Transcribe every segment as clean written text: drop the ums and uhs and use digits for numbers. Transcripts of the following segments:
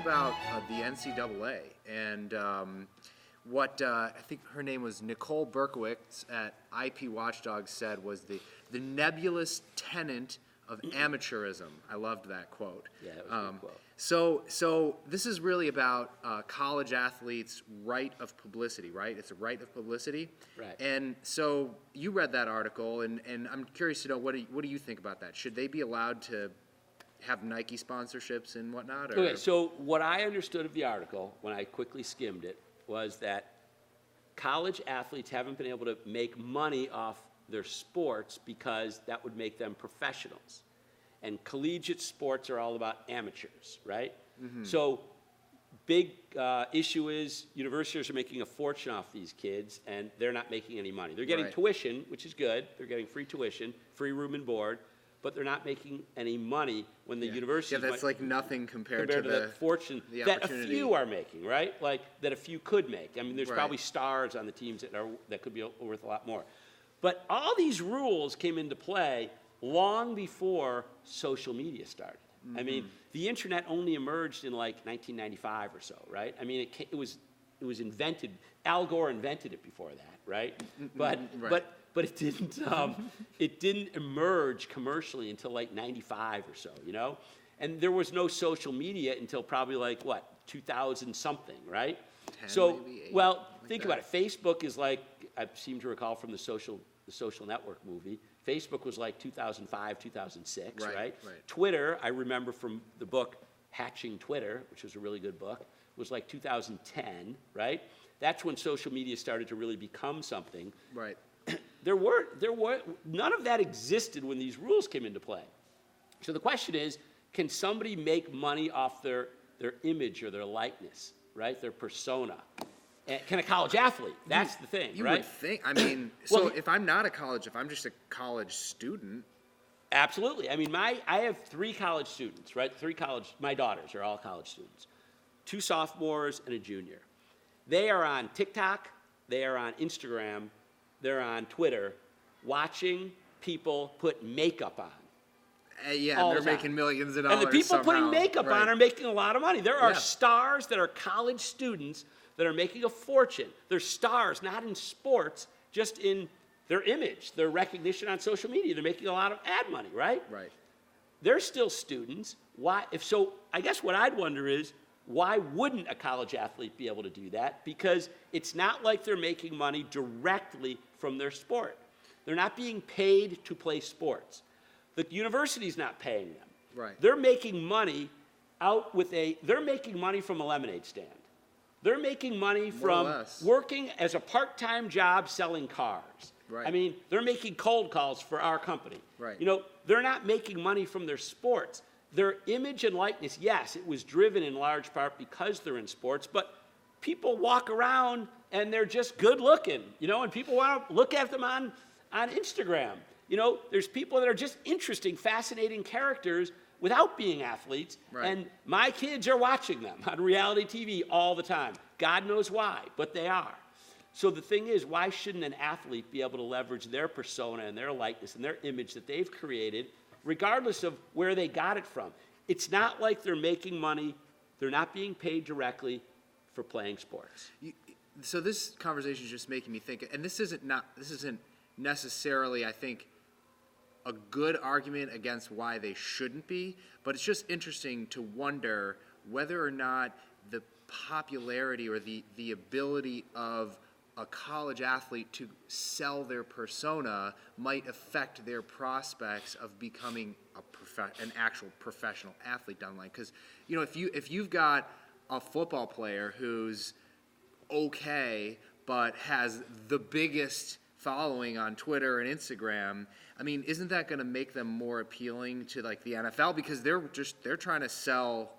about the NCAA and what I think her name was Nicole Berkowitz at IP Watchdog said was the nebulous tenet of amateurism. I loved that quote. Yeah, that was a good quote. So this is really about college athletes' right of publicity, right? It's a right of publicity. Right. And so you read that article, and I'm curious to know, what do you think about that? Should they be allowed to have Nike sponsorships and whatnot? Or? Okay, so what I understood of the article, when I quickly skimmed it, was that college athletes haven't been able to make money off their sports because that would make them professionals. And collegiate sports are all about amateurs, right? Mm-hmm. So big issue is universities are making a fortune off these kids, and they're not making any money. They're getting tuition, which is good. They're getting free tuition, free room and board, but they're not making any money when the universities... Yeah, that's like nothing compared to the fortune that a few are making, right? Like, that a few could make. I mean, there's probably stars on the teams that could be worth a lot more. But all these rules came into play long before social media started. Mm-hmm. I mean, the internet only emerged in like 1995 or so, right? I mean, it was invented. Al Gore invented it before that, right? But it didn't emerge commercially until like 95 or so, you know? And there was no social media until probably like, what, 2000 something, right? 10, so, maybe 8, well, think about it. Facebook is like, I seem to recall from the social Network movie, Facebook was like 2005, 2006, right? Twitter, I remember from the book Hatching Twitter, which was a really good book, was like 2010, right? That's when social media started to really become something. Right. There were none of that existed when these rules came into play. So the question is, can somebody make money off their image or their likeness, right? Their persona? Can a college athlete? That's the thing, you right? You would think. I mean, so if I'm not a college, if I'm just a college student. Absolutely. I mean, I have 3 college students, right? My daughters are all college students. 2 sophomores and a junior. They are on TikTok, they are on Instagram, they're on Twitter, watching people put makeup on. Yeah, they're making millions of dollars. And the people somehow. putting makeup on are making a lot of money. There are stars that are college students that are making a fortune. They're stars, not in sports, just in their image, their recognition on social media. They're making a lot of ad money, right? Right. They're still students. Why? If so, I guess what I'd wonder is, why wouldn't a college athlete be able to do that? Because it's not like they're making money directly from their sport. They're not being paid to play sports. The university's not paying them. Right. They're making money they're making money from a lemonade stand. They're making money from working as a part-time job selling cars. Right. I mean, they're making cold calls for our company. Right. You know, they're not making money from their sports. Their image and likeness, yes, it was driven in large part because they're in sports, but people walk around and they're just good looking, you know, and people want to look at them on Instagram. You know, there's people that are just interesting, fascinating characters without being athletes, and my kids are watching them on reality TV all the time. God knows why, but they are. So the thing is, why shouldn't an athlete be able to leverage their persona and their likeness and their image that they've created, regardless of where they got it from? It's not like they're making money. They're not being paid directly for playing sports. So this conversation is just making me think, and this isn't necessarily, I think, a good argument against why they shouldn't be, but it's just interesting to wonder whether or not the popularity or the ability of a college athlete to sell their persona might affect their prospects of becoming an actual professional athlete down the line. Because, you know, if you've got a football player who's okay but has the biggest following on Twitter and Instagram, I mean, isn't that going to make them more appealing to like the NFL, because they're trying to sell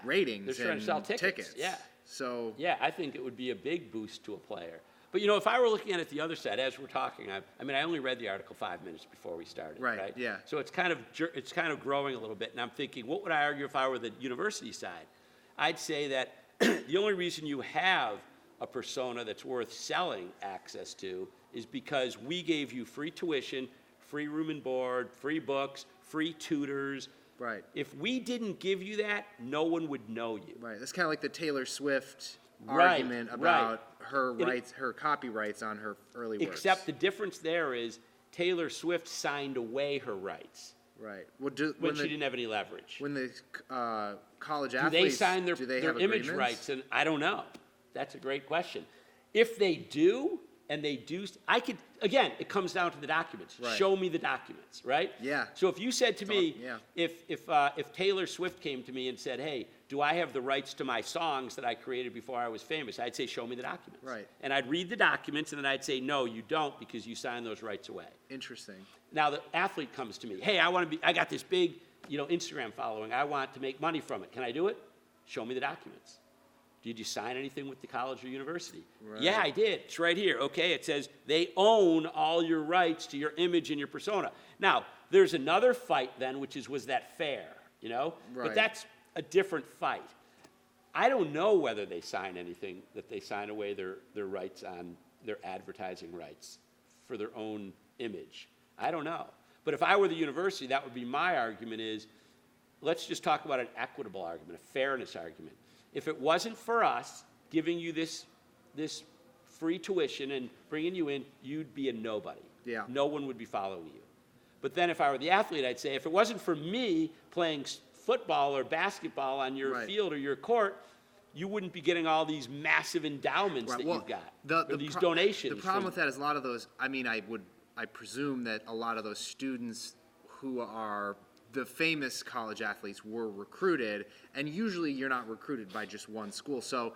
ratings, they're trying to sell tickets. Yeah. So I think it would be a big boost to a player. But you know, if I were looking at it the other side as we're talking, I only read the article 5 minutes before we started. Right. Yeah. So it's kind of growing a little bit, and I'm thinking, what would I argue if I were the university side? I'd say that the only reason you have a persona that's worth selling access to is because we gave you free tuition, free room and board, free books, free tutors, Right. If we didn't give you that, no one would know you. Right. That's kind of like the Taylor Swift Right, argument about right. her rights, her copyrights on her early works. Except the difference there is Taylor Swift signed away her rights right. when she didn't have any leverage. When the college Do athletes, they sign their have image agreements? rights? And I don't know. That's a great question. If they do, and they do, I could, again, it comes down to the documents. Right. Show me the documents, right? Yeah. So if you said to me, yeah. if Taylor Swift came to me and said, hey, do I have the rights to my songs that I created before I was famous? I'd say, show me the documents. Right. And I'd read the documents, and then I'd say, no, you don't, because you signed those rights away. Interesting. Now the athlete comes to me, hey, I got this big, Instagram following. I want to make money from it. Can I do it? Show me the documents. Did you sign anything with the college or university? Right. Yeah, I did. It's right here. Okay, it says they own all your rights to your image and your persona. Now, there's another fight then, which is, was that fair? Right. But that's a different fight. I don't know whether they sign anything, that they sign away their rights on their advertising rights for their own image. I don't know. But if I were the university, that would be my argument is, let's just talk about an equitable argument, a fairness argument. If it wasn't for us giving you this free tuition and bringing you in, you'd be a nobody. Yeah. No one would be following you. But then if I were the athlete, I'd say, if it wasn't for me playing football or basketball on your Right. field or your court, you wouldn't be getting all these massive endowments Right. that Well, you've got, or these donations. The problem with that is a lot of those. I mean, I presume that a lot of those students who are the famous college athletes were recruited, and usually you're not recruited by just one school. So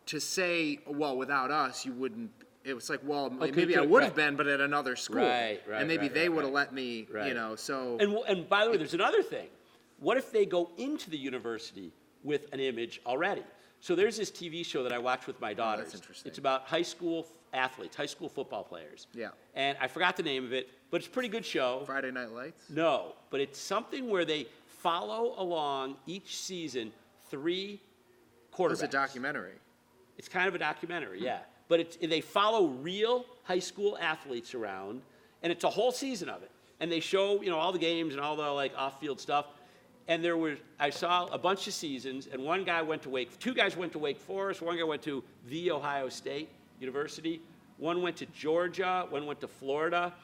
to say, well, without us, you wouldn't. It was like, well, maybe I would have been, but at another school, Right, and maybe they would have let me, Right. So And by the way, there's another thing. What if they go into the university with an image already? So there's this TV show that I watch with my daughters. that's interesting. It's about high school athletes, high school football players. Yeah. And I forgot the name of it, but it's a pretty good show. Friday Night Lights. No, but it's something where they follow along each season 3 quarterbacks. It's a documentary. It's kind of a documentary, yeah. But they follow real high school athletes around, and it's a whole season of it. And they show, all the games and all the off-field stuff. And I saw a bunch of seasons, and two guys went to Wake Forest, one guy went to The Ohio State University, one went to Georgia, one went to Florida.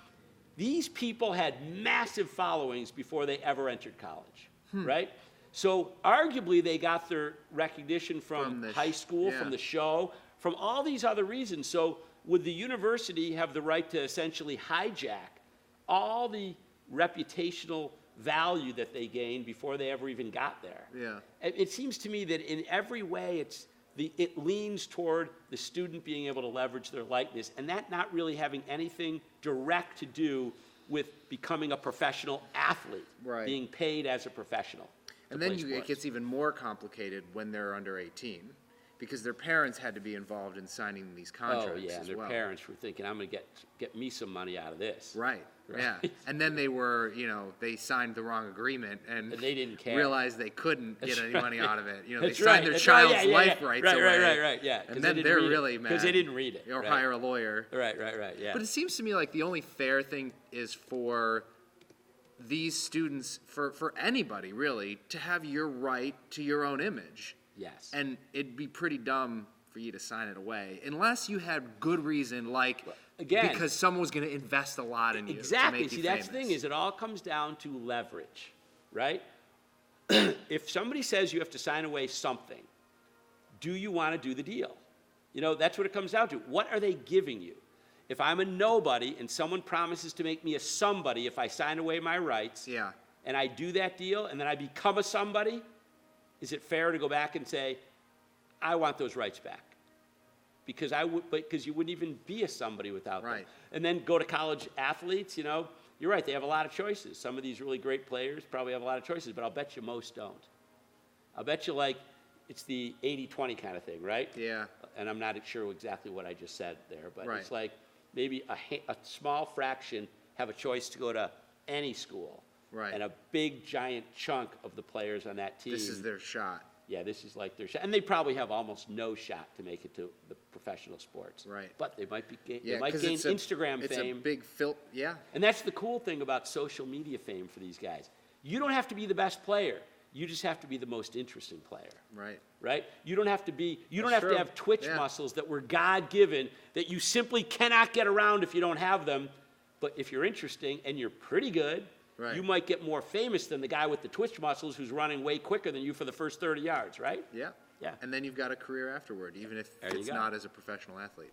These people had massive followings before they ever entered college, right? So arguably they got their recognition from high school, from the show, from all these other reasons. So would the university have the right to essentially hijack all the reputational value that they gained before they ever even got there? Yeah. It seems to me that in every way it leans toward the student being able to leverage their likeness, and that not really having anything direct to do with becoming a professional athlete, Right. being paid as a professional. And then it gets even more complicated when they're under 18, because their parents had to be involved in signing these contracts. Oh yeah, and their well. parents were thinking, I'm going to get me some money out of this. Right. Yeah. And then they were, they signed the wrong agreement and they didn't care. realized they couldn't get any money out of it. They That's signed right. their That's child's right. Yeah, life yeah. rights Right, away. right, yeah. And then they're really mad. Because they didn't read it. Or right. hire a lawyer. Right, yeah. But it seems to me like the only fair thing is for these students, for anybody really, to have your right to your own image. Yes. And it'd be pretty dumb for you to sign it away, unless you had good reason, again, because someone was going to invest a lot in you. Exactly. To make See, you that's the famous. thing is it all comes down to leverage, right? If somebody says you have to sign away something, do you want to do the deal? That's what it comes down to. What are they giving you? If I'm a nobody and someone promises to make me a somebody if I sign away my rights, Yeah. and I do that deal and then I become a somebody, is it fair to go back and say, I want those rights back? Because you wouldn't even be a somebody without them. Right. And then go to college athletes, you're right, they have a lot of choices. Some of these really great players probably have a lot of choices, but I'll bet you most don't. I'll bet you it's the 80-20 kind of thing, right? Yeah. And I'm not sure exactly what I just said there, but Right. it's like maybe a small fraction have a choice to go to any school. Right. And a big, giant chunk of the players on that team. This is their shot. Yeah, this is like their shot. And they probably have almost no shot to make it to the professional sports. Right. But they might gain Yeah, Instagram it's fame. a big yeah. And that's the cool thing about social media fame for these guys. You don't have to be the best player. You just have to be the most interesting player. Right. Right? You don't have to be, you don't That's have true. to have twitch Yeah. muscles that were God-given that you simply cannot get around if you don't have them. But if you're interesting and you're pretty good, Right. you might get more famous than the guy with the twitch muscles who's running way quicker than you for the first 30 yards, right? Yeah. Yeah. And then you've got a career afterward, even if There you it's go. not as a professional athlete.